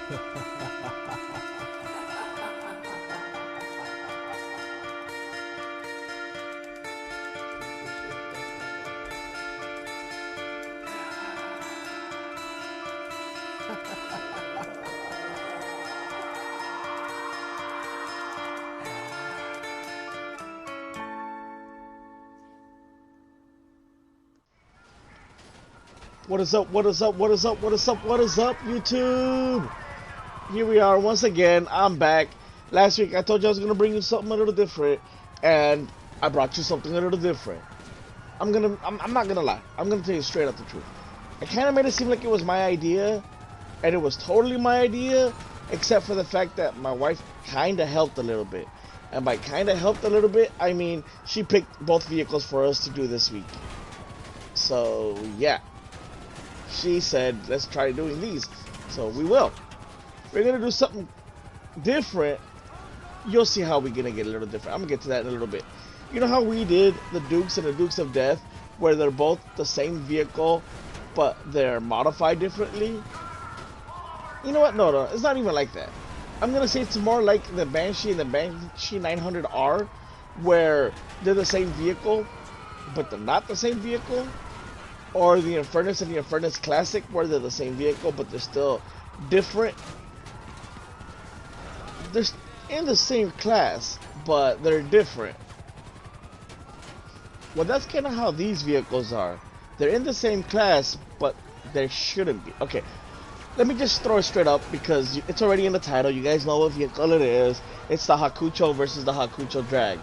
What is up? What is up? What is up? What is up? What is up, YouTube? Here we are once again. I'm back. Last week I told you I was gonna bring you something a little different, and I brought you something a little different. I'm not gonna lie. I'm gonna tell you straight up the truth. I kind of made it seem like it was my idea, and it was totally my idea, except for the fact that my wife kind of helped a little bit. And by kind of helped a little bit, I mean she picked both vehicles for us to do this week. So yeah. She said, let's try doing these. So we will. We're going to do something different. You'll see how we're going to get a little different. I'm going to get to that in a little bit. You know how we did the Dukes and the Dukes of Death, where they're both the same vehicle, but they're modified differently? You know what? No, it's not even like that. I'm going to say it's more like the Banshee and the Banshee 900R, where they're the same vehicle, but they're not the same vehicle. Or the Infernus and the Infernus Classic, where they're the same vehicle, but they're still different. They're in the same class, but they're different. Well, that's kind of how these vehicles are. They're in the same class, but they shouldn't be. Okay, let me just throw it straight up, because it's already in the title. You guys know what vehicle it is. It's the Hakuchou versus the Hakuchou Drag.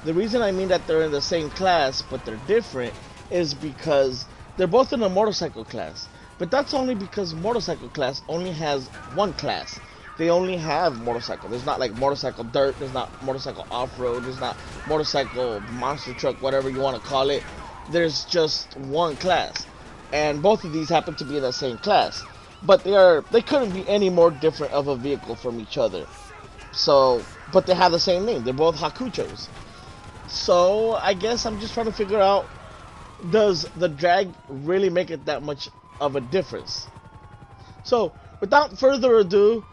The reason I mean that they're in the same class, but they're different, is because they're both in the motorcycle class, but that's only because motorcycle class only has one class. They only have motorcycle. There's not like motorcycle dirt, there's not motorcycle off-road, there's not motorcycle monster truck, whatever you want to call it. There's just one class, and both of these happen to be in the same class, but they couldn't be any more different of a vehicle from each other. So, but they have the same name. They're both Hakuchous. So I guess I'm just trying to figure out, does the drag really make it that much of a difference? So without further ado,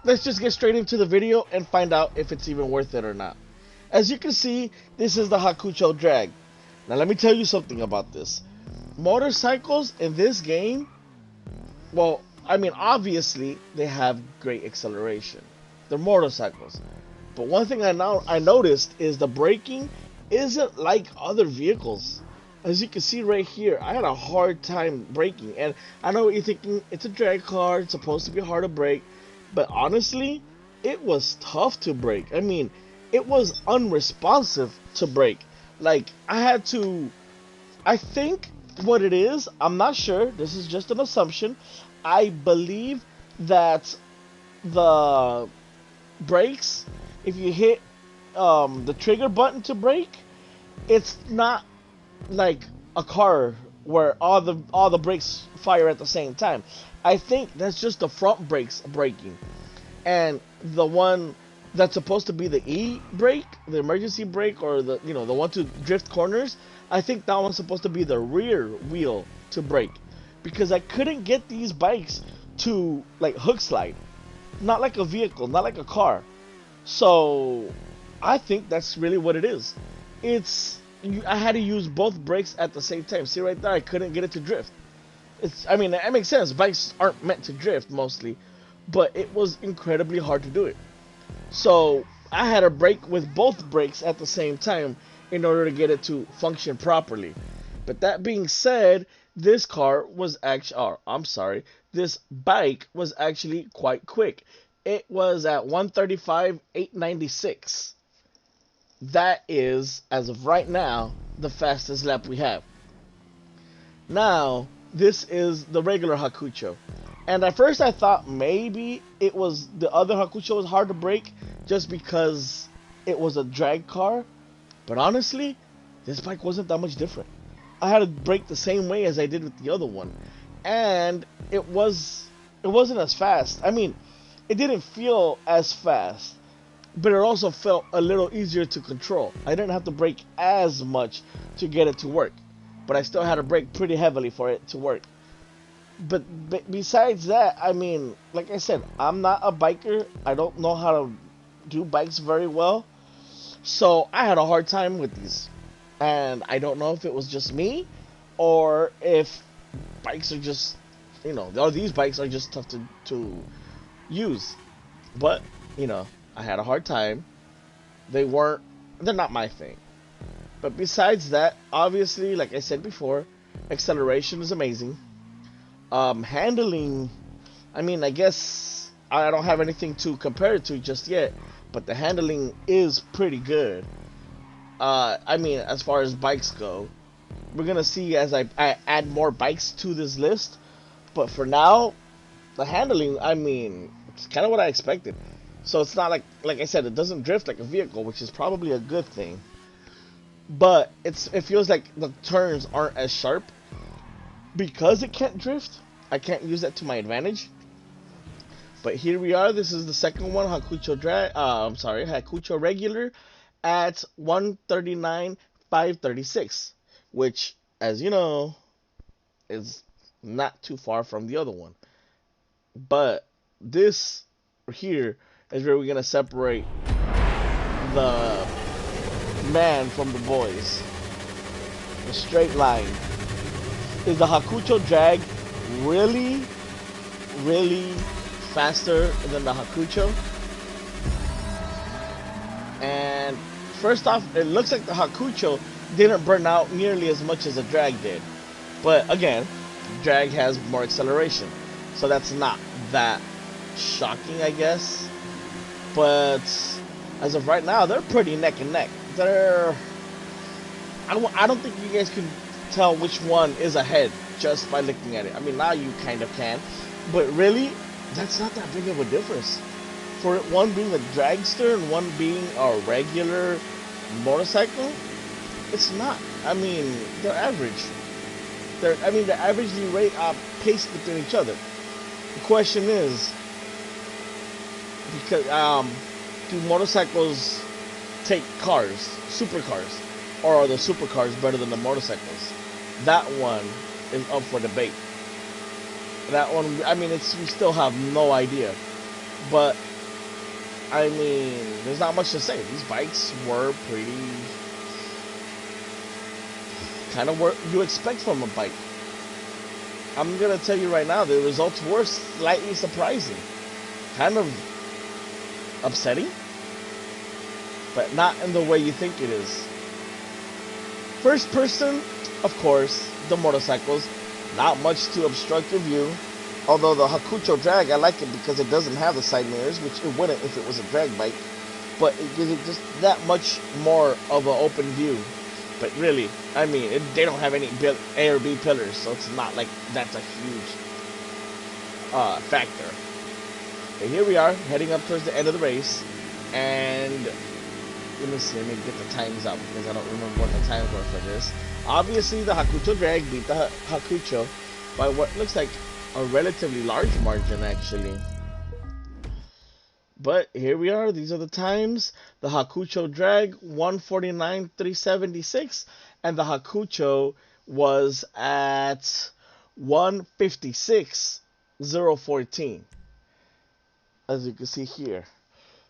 let's just get straight into the video and find out if it's even worth it or not. As you can see, this is the Hakuchou drag. Now let me tell you something about this. Motorcycles in this game, well, I mean, obviously they have great acceleration. They're motorcycles. But one thing I noticed is the braking isn't like other vehicles. As you can see right here, I had a hard time braking, and I know what you're thinking, it's a drag car, it's supposed to be hard to brake, but honestly, it was tough to brake. I mean, it was unresponsive to brake. Like, I think what it is, I'm not sure, this is just an assumption, I believe that the brakes, if you hit the trigger button to brake, it's not like a car where all the brakes fire at the same time. I think that's just the front brakes braking, and the one that's supposed to be the E brake, the emergency brake, or the the one to drift corners, I think that one's supposed to be the rear wheel to brake, because I couldn't get these bikes to like hook slide, not like a vehicle, not like a car. So I think that's really what it is. I had to use both brakes at the same time. See right there, I couldn't get it to drift. I mean, that makes sense. Bikes aren't meant to drift mostly, but it was incredibly hard to do it. So I had to brake with both brakes at the same time in order to get it to function properly. But that being said, this bike was actually quite quick. It was at 135,896. That is, as of right now, the fastest lap we have. Now, this is the regular Hakuchou. And at first I thought maybe it was the other Hakuchou was hard to brake just because it was a drag car. But honestly, this bike wasn't that much different. I had to brake the same way as I did with the other one. And it wasn't as fast. I mean, it didn't feel as fast, but it also felt a little easier to control. I didn't have to brake as much to get it to work, but I still had to brake pretty heavily for it to work. But besides that, I mean, like I said, I'm not a biker. I don't know how to do bikes very well. So I had a hard time with these. And I don't know if it was just me or if bikes are just, or these bikes are just tough to use. But, I had a hard time. They're not my thing. But besides that, obviously, like I said before, acceleration is amazing. Handling, I mean, I guess I don't have anything to compare it to just yet, but the handling is pretty good. I mean, as far as bikes go, we're gonna see as I add more bikes to this list. But for now, the handling, I mean, it's kind of what I expected. So it's not like I said, it doesn't drift like a vehicle, which is probably a good thing. But it feels like the turns aren't as sharp because it can't drift. I can't use that to my advantage. But here we are. This is the second one, Hakuchou regular at 139,536, which, as you know, is not too far from the other one. But this here is where we're gonna separate the man from the boys. The straight line. Is the Hakuchou drag really faster than the Hakuchou? And first off, it looks like the Hakuchou didn't burn out nearly as much as the drag did. But again, drag has more acceleration, so that's not that shocking, I guess. But as of right now, they're pretty neck and neck. I don't think you guys can tell which one is ahead just by looking at it. I mean, now you kind of can, but really, that's not that big of a difference. For one being a dragster and one being a regular motorcycle, it's not. I mean, they're average. They're averagely rate paced between each other. The question is, because do motorcycles take cars, supercars, or are the supercars better than the motorcycles? That one is up for debate. That one, I mean, we still have no idea. But, I mean, there's not much to say. These bikes were pretty, kind of what you expect from a bike. I'm going to tell you right now, the results were slightly surprising. Kind of upsetting, but not in the way you think it is. First person, of course, the motorcycles. Not much to obstruct your view. Although the Hakuchou drag, I like it because it doesn't have the side mirrors, which it wouldn't if it was a drag bike. But it gives it just that much more of an open view. But really, I mean, they don't have any A or B pillars, so it's not like that's a huge factor. But here we are, heading up towards the end of the race. And let me see, let me get the times out because I don't remember what the times were for this. Obviously, the Hakuchou drag beat the Hakuchou by what looks like a relatively large margin, actually. But here we are. These are the times. The Hakuchou drag 149,376, and the Hakuchou was at 156,014, as you can see here.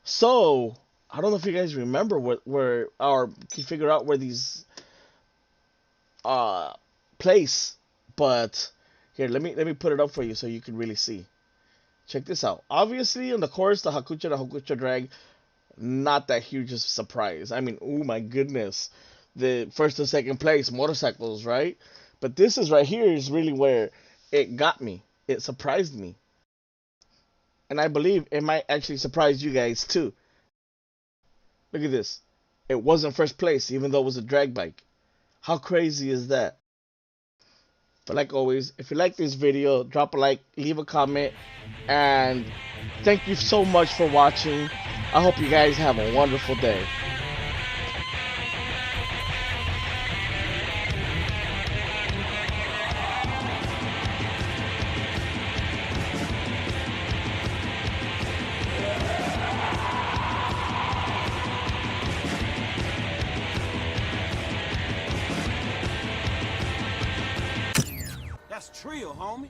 So I don't know if you guys remember where or can figure out where these place, but here, let me put it up for you so you can really see. Check this out. Obviously, in the course, the Hakuchou drag, not that huge a surprise. I mean, oh my goodness, the first and second place motorcycles, right? But this is right here is really where it got me. It surprised me, and I believe it might actually surprise you guys too. Look at this. It wasn't first place, even though it was a drag bike. How crazy is that? But like always, if you like this video, drop a like, leave a comment, and thank you so much for watching. I hope you guys have a wonderful day. That's trill, homie.